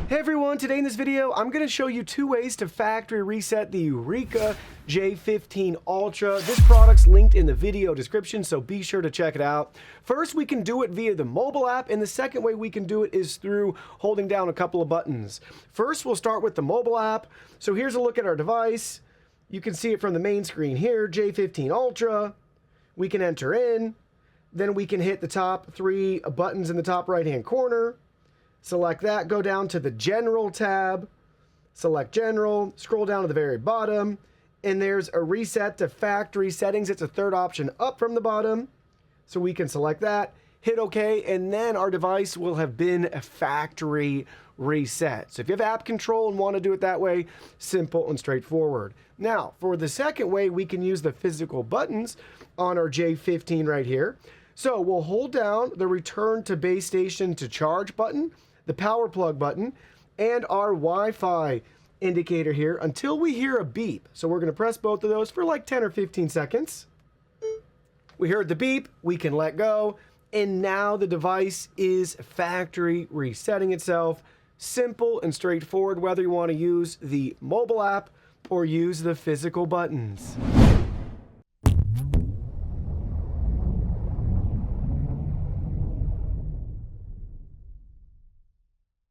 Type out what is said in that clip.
Hey everyone, today in this video, I'm going to show you two ways to factory reset the Eureka J15 Ultra. This product's linked in the video description, so be sure to check it out. First, we can do it via the mobile app, and the second way we can do it is through holding down a couple of buttons. First, we'll start with the mobile app. So here's a look at our device. You can see it from the main screen here, J15 Ultra. We can enter in. Then we can hit the top three buttons in the top right-hand corner. Select that, go down to the General tab, select General, scroll down to the very bottom, and there's a reset to factory settings. It's a third option up from the bottom, so we can select that, hit OK, and then our device will have been factory reset. So if you have app control and want to do it that way, simple and straightforward. Now, for the second way, we can use the physical buttons on our J15 right here. So we'll hold down the return to base station to charge button, the power plug button, and our Wi-Fi indicator here until we hear a beep. So we're going to press both of those for like 10 or 15 seconds. We heard the beep, we can let go, and now the device is factory resetting itself. Simple and straightforward, whether you want to use the mobile app or use the physical buttons.